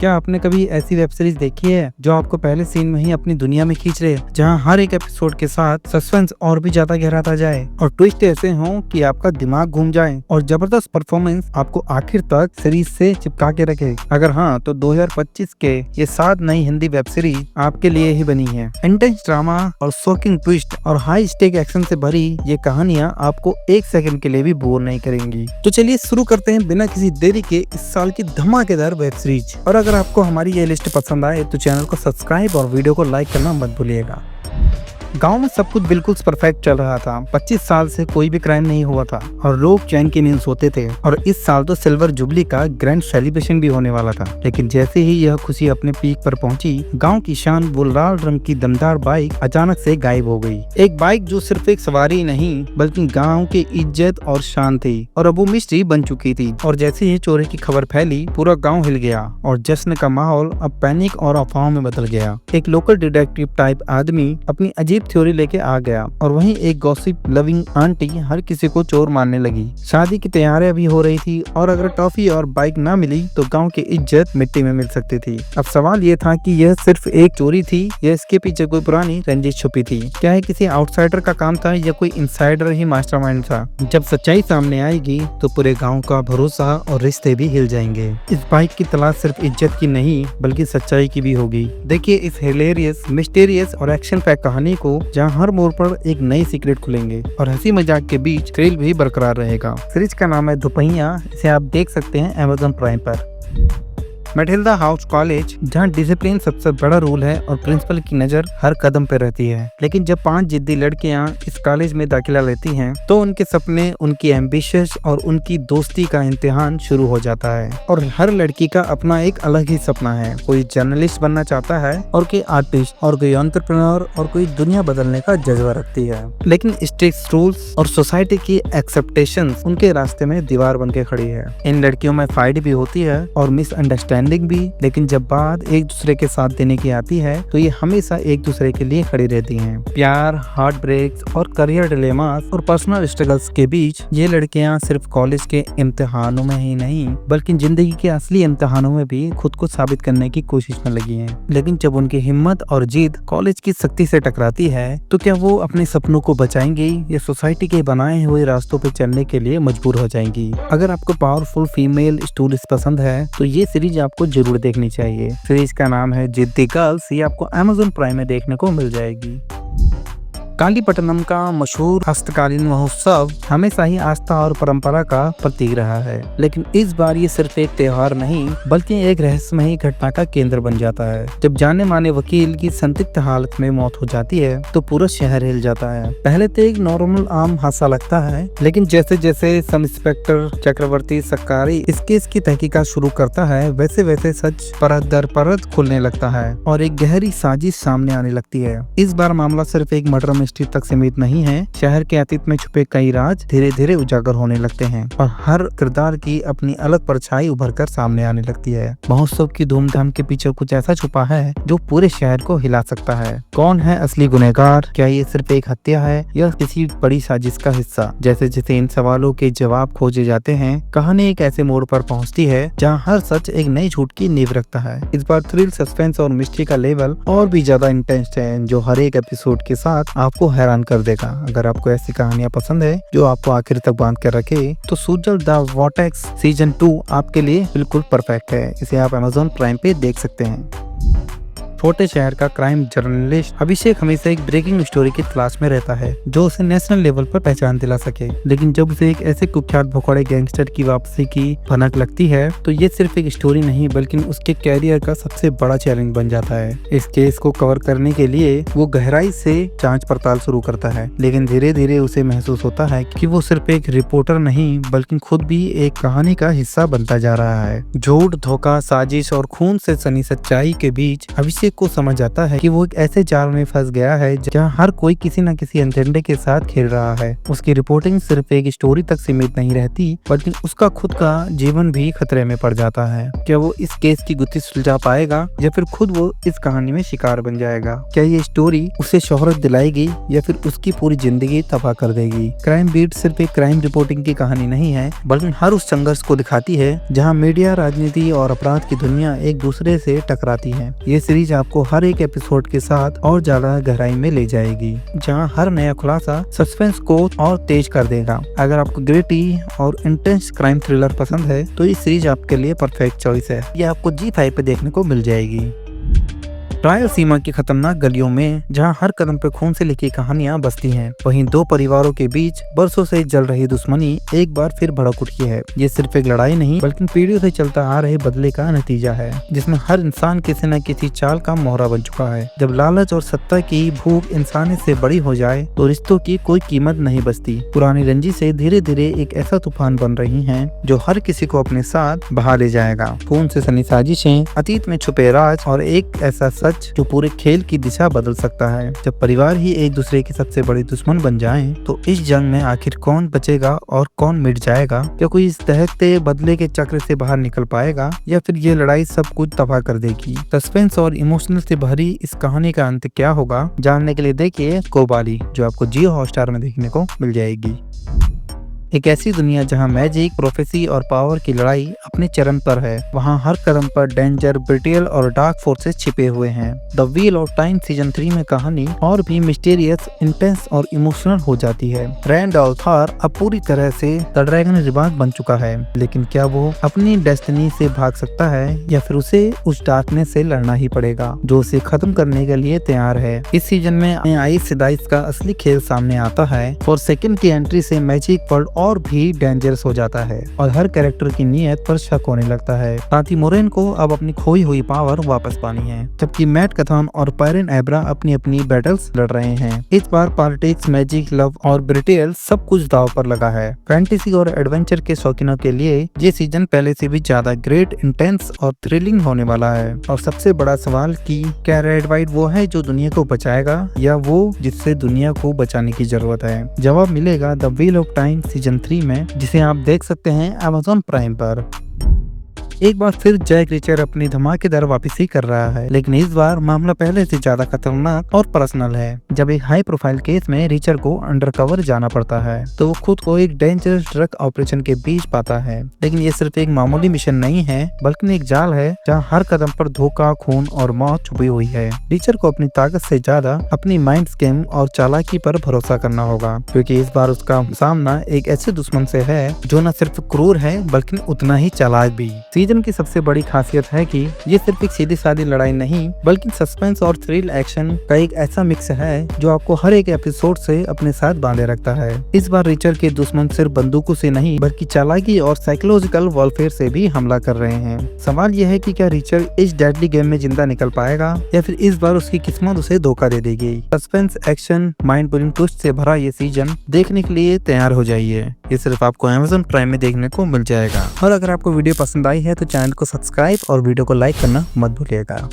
क्या आपने कभी ऐसी वेब सीरीज देखी है जो आपको पहले सीन में ही अपनी दुनिया में खींच रहे, जहां हर एक एपिसोड के साथ सस्पेंस और भी ज्यादा गहराता जाए और ट्विस्ट ऐसे हों कि आपका दिमाग घूम जाए और जबरदस्त परफॉर्मेंस आपको आखिर तक सीरीज से चिपका के रखे? अगर हाँ, तो 2025 के ये 7 नई हिंदी वेब सीरीज आपके लिए ही बनी है। इंटेंस ड्रामा और शॉकिंग ट्विस्ट और हाई स्टेक एक्शन से भरी ये कहानियां आपको एक सेकंड के लिए भी बोर नहीं करेंगी। तो चलिए शुरू करते हैं बिना किसी देरी के इस साल की धमाकेदार वेब सीरीज। और अगर आपको हमारी ये लिस्ट पसंद आए तो चैनल को सब्सक्राइब और वीडियो को लाइक करना मत भूलिएगा। गांव में सब कुछ बिल्कुल परफेक्ट चल रहा था। 25 साल से कोई भी क्राइम नहीं हुआ था और लोग चैन की नींद सोते थे। और इस साल तो सिल्वर जुबली का ग्रैंड सेलिब्रेशन भी होने वाला था। लेकिन जैसे ही यह खुशी अपने पीक पर पहुंची, गांव की शान वो लाल रंग की दमदार बाइक अचानक से गायब हो गई। एक बाइक जो सिर्फ एक सवारी नहीं बल्कि गाँव की इज्जत और शान थी और अब वो मिस्ट्री बन चुकी थी। और जैसे ही चोरी की खबर फैली, पूरा गाँव हिल गया और जश्न का माहौल अब पैनिक और अफवाहों में बदल गया। एक लोकल डिटेक्टिव टाइप आदमी अपनी अजीब थ्योरी लेके आ गया और वहीं एक गॉसिप लविंग आंटी हर किसी को चोर मानने लगी। शादी की तैयारियां भी हो रही थी और अगर टॉफी और बाइक ना मिली तो गांव की इज्जत मिट्टी में मिल सकती थी। अब सवाल ये था कि यह सिर्फ एक चोरी थी या इसके पीछे कोई पुरानी रंजिश छुपी थी। क्या है किसी आउटसाइडर का काम था या कोई इनसाइडर ही मास्टरमाइंड था? जब सच्चाई सामने आएगी तो पूरे गाँव का भरोसा और रिश्ते भी हिल जाएंगे। इस बाइक की तलाश सिर्फ इज्जत की नहीं बल्कि सच्चाई की भी होगी। देखिए इस हिलेरियस, मिस्टीरियस और एक्शन पैक कहानी को, जहां हर मोड़ पर एक नई सीक्रेट खुलेंगे और हंसी मजाक के बीच थ्रिल भी बरकरार रहेगा। सीरीज का नाम है दुपहिया। इसे आप देख सकते हैं अमेज़न प्राइम पर। मैटिल्डा हाउस कॉलेज, जहां डिसिप्लिन सबसे बड़ा रूल है और प्रिंसिपल की नजर हर कदम पे रहती है। लेकिन जब 5 जिद्दी लड़कियां इस कॉलेज में दाखिला लेती हैं तो उनके सपने, उनकी एम्बिशंस और उनकी दोस्ती का इम्तिहान शुरू हो जाता है। और हर लड़की का अपना एक अलग ही सपना है। कोई जर्नलिस्ट बनना चाहता है और कोई आर्टिस्ट और कोई एंटरप्रेन्योर और कोई दुनिया बदलने का जज्बा रखती है। लेकिन स्ट्रिक्ट रूल्स और सोसाइटी की एक्सेप्टेशंस उनके रास्ते में दीवार बन के खड़ी है। इन लड़कियों में फाइट भी होती है और मिसअंडरस्टैंडिंग भी। लेकिन जब बात एक दूसरे के साथ देने की आती है तो ये हमेशा एक दूसरे के लिए खड़ी रहती हैं। प्यार, हार्ट ब्रेक्स और करियर डिलेमास और पर्सनल स्ट्रगल्स के बीच ये लड़कियां सिर्फ कॉलेज के इम्तिहानों में ही नहीं बल्कि जिंदगी के असली इम्तिहानों में भी खुद को साबित करने की कोशिश में लगी हैं। लेकिन जब उनकी हिम्मत और जिद कॉलेज की सख्ती से टकराती है तो क्या वो अपने सपनों को बचाएंगी या सोसाइटी के बनाए हुए रास्तों पर चलने के लिए मजबूर हो जाएंगी? अगर आपको पावरफुल फीमेल स्टोरीज पसंद है तो ये सीरीज आपको जरूर देखनी चाहिए। सीरीज का नाम है जिद्दी गर्ल्स। ये आपको अमेज़न प्राइम में देखने को मिल जाएगी। कालीपट्टनम का मशहूर हस्तकालीन महोत्सव हमेशा ही आस्था और परंपरा का प्रतीक रहा है। लेकिन इस बार ये सिर्फ एक त्योहार नहीं बल्कि एक रहस्यमयी घटना का केंद्र बन जाता है। जब जाने माने वकील की संदिग्ध हालत में मौत हो जाती है तो पूरा शहर हिल जाता है। पहले तो एक नॉर्मल आम हादसा लगता है, लेकिन जैसे जैसे सब इंस्पेक्टर चक्रवर्ती सक्कारी इस केस की तहकीकात शुरू करता है वैसे वैसे सच परत दर परत खुलने लगता है और एक गहरी साजिश सामने आने लगती है। इस बार मामला सिर्फ एक मर्डर मिस्ट्री तक सीमित नहीं है। शहर के अतीत में छुपे कई राज धीरे धीरे उजागर होने लगते हैं और हर किरदार की अपनी अलग परछाई उभर कर सामने आने लगती है। महोत्सव की धूमधाम के पीछे कुछ ऐसा छुपा है जो पूरे शहर को हिला सकता है। कौन है असली गुनहगार? क्या ये सिर्फ एक हत्या है या किसी बड़ी साजिश का हिस्सा? जैसे जैसे इन सवालों के जवाब खोजे जाते हैं, कहानी एक ऐसे मोड़ पर पहुंचती है जहां हर सच एक नई झूठ की नींव रखता है। इस बार थ्रिल, सस्पेंस और मिस्ट्री का लेवल और भी ज्यादा इंटेंस है, जो हर एक एपिसोड के साथ आपको हैरान कर देगा। अगर आपको ऐसी कहानियां पसंद है जो आपको आखिर तक बांध कर रखे तो सुजल द वॉर्टेक्स सीजन 2 आपके लिए बिल्कुल परफेक्ट है। इसे आप अमेज़न प्राइम पे देख सकते हैं। छोटे शहर का क्राइम जर्नलिस्ट अभिषेक हमेशा एक ब्रेकिंग स्टोरी की तलाश में रहता है जो उसे नेशनल लेवल पर पहचान दिला सके। लेकिन जब उसे एक ऐसे कुख्यात भगोड़े गैंगस्टर की वापसी की भनक लगती है तो ये सिर्फ एक स्टोरी नहीं बल्कि उसके कैरियर का सबसे बड़ा चैलेंज बन जाता है। इस केस को कवर करने के लिए वो गहराई से जांच पड़ताल शुरू करता है, लेकिन धीरे धीरे उसे महसूस होता है कि वो सिर्फ एक रिपोर्टर नहीं बल्कि खुद भी एक कहानी का हिस्सा बनता जा रहा है। झूठ, धोखा, साजिश और खून से सनी सच्चाई के बीच अभिषेक माजिक को समझ जाता है कि वो एक ऐसे जाल में फंस गया है जहाँ हर कोई किसी न किसी एजेंडे के साथ खेल रहा है। उसकी रिपोर्टिंग सिर्फ एक स्टोरी तक सीमित नहीं रहती, बल्कि उसका खुद का जीवन भी खतरे में पड़ जाता है। क्या वो इस केस की गुत्थी सुलझा पाएगा या फिर खुद वो इस कहानी में शिकार बन जाएगा? क्या ये स्टोरी उसे शोहरत दिलाएगी या फिर उसकी पूरी जिंदगी तबाह कर देगी? क्राइम बीट सिर्फ एक क्राइम रिपोर्टिंग की कहानी नहीं है, बल्कि हर उस संघर्ष को दिखाती है जहाँ मीडिया, राजनीति और अपराध की दुनिया एक दूसरे से टकराती है। ये सीरीज आपको हर एक एपिसोड के साथ और ज्यादा गहराई में ले जाएगी, जहाँ हर नया खुलासा सस्पेंस को और तेज कर देगा। अगर आपको ग्रिटी और इंटेंस क्राइम थ्रिलर पसंद है तो ये सीरीज आपके लिए परफेक्ट चॉइस है। ये आपको G5 पे देखने को मिल जाएगी। रायलसीमा की खतरनाक गलियों में जहां हर कदम पर खून से लिखी कहानियां बसती हैं, वहीं दो परिवारों के बीच बरसों से जल रही दुश्मनी एक बार फिर भड़क उठी है। ये सिर्फ एक लड़ाई नहीं, बल्कि पीढ़ियों से चलता आ रहे बदले का नतीजा है, जिसमें हर इंसान किसी न किसी चाल का मोहरा बन चुका है। जब लालच और सत्ता की भूख इंसानियत से बड़ी हो जाए तो रिश्तों की कोई कीमत नहीं बचती। पुरानी रंजिश से धीरे धीरे एक ऐसा तूफान बन रही है जो हर किसी को अपने साथ बहा ले जाएगा। खून से सनी साजिशें, अतीत में छुपे राज और एक ऐसा सच जो पूरे खेल की दिशा बदल सकता है। जब परिवार ही एक दूसरे के सबसे बड़े दुश्मन बन जाएं, तो इस जंग में आखिर कौन बचेगा और कौन मिट जाएगा? क्या कोई इस दहकते बदले के चक्र से बाहर निकल पाएगा या फिर ये लड़ाई सब कुछ तबाह कर देगी? सस्पेंस और इमोशनल से भरी इस कहानी का अंत क्या होगा, जानने के लिए देखिए कोबाली, जो आपको जियो हॉटस्टार में देखने को मिल जाएगी। एक ऐसी दुनिया जहां मैजिक, प्रोफेसी और पावर की लड़ाई अपने चरम पर है। वहां हर कदम पर डेंजर, ब्रिटियल और डार्क फोर्सेस छिपे हुए हैं। The wheel of time season 3 में कहानी और भी मिस्टीरियस, इंटेंस और इमोशनल हो जाती है। रैंडॉल्फ थार अब पूरी तरह से द ड्रैगन रिबाक बन चुका है, लेकिन क्या वो अपनी डेस्टिनी से भाग सकता है या फिर उसे उस डार्कनेस से लड़ना ही पड़ेगा जो उसे खत्म करने के लिए तैयार है? इस सीजन में आइस सिदाइस का असली खेल सामने आता है। फॉरसेकन की एंट्री से मैजिक वर्ल्ड और भी डेंजरस हो जाता है और हर कैरेक्टर की नीयत पर शक होने लगता है। साथ ही मोरेन को अब अपनी खोई हुई पावर वापस पानी है, जबकि मैट कथॉन और पायरन एब्रा अपनी अपनी बैटल्स लड़ रहे हैं। इस बार पॉलिटिक्स, मैजिक, लव और ब्रिटियल सब कुछ दाव पर लगा है। फैंटेसी और एडवेंचर के शौकीनों के लिए ये सीजन पहले से भी ज्यादा ग्रेट, इंटेंस और थ्रिलिंग होने वाला है। और सबसे बड़ा सवाल कि क्या रेड वाइट वो है जो दुनिया को बचाएगा या वो जिससे दुनिया को बचाने की जरूरत है? जवाब मिलेगा the wheel of time season 3 में, जिसे आप देख सकते हैं Amazon प्राइम पर। एक बार फिर जैक रिचर अपनी धमाकेदार वापसी कर रहा है, लेकिन इस बार मामला पहले से ज्यादा खतरनाक और पर्सनल है। जब एक हाई प्रोफाइल केस में रिचर को अंडरकवर जाना पड़ता है तो वो खुद को एक डेंजरस ड्रग ऑपरेशन के बीच पाता है। लेकिन ये सिर्फ एक मामूली मिशन नहीं है, बल्कि एक जाल है जहाँ हर कदम पर धोखा, खून और मौत छुपी हुई है। रिचर को अपनी ताकत से ज्यादा अपनी माइंड गेम और चालाकी पर भरोसा करना होगा, क्योंकि इस बार उसका सामना एक ऐसे दुश्मन से है जो न सिर्फ क्रूर है बल्कि उतना ही चालाक भी। सीजन की सबसे बड़ी खासियत है कि ये सिर्फ एक सीधी सादी लड़ाई नहीं, बल्कि सस्पेंस और थ्रिल एक्शन का एक ऐसा मिक्स है जो आपको हर एक एपिसोड से अपने साथ बांधे रखता है। इस बार रिचर के दुश्मन सिर्फ बंदूकों से नहीं, बल्कि चालाकी और साइकोलॉजिकल वॉरफेयर से भी हमला कर रहे हैं। सवाल यह है कि क्या रिचर इस डेडली गेम में जिंदा निकल पाएगा या फिर इस बार उसकी किस्मत उसे धोखा दे देगी। Suspense, action, mind blowing twist से भरा ये सीजन देखने के लिए तैयार हो जाइए। ये सिर्फ आपको Amazon प्राइम में देखने को मिल जाएगा। और अगर आपको वीडियो पसंद आई है तो चैनल को सब्सक्राइब और वीडियो को लाइक करना मत भूलिएगा।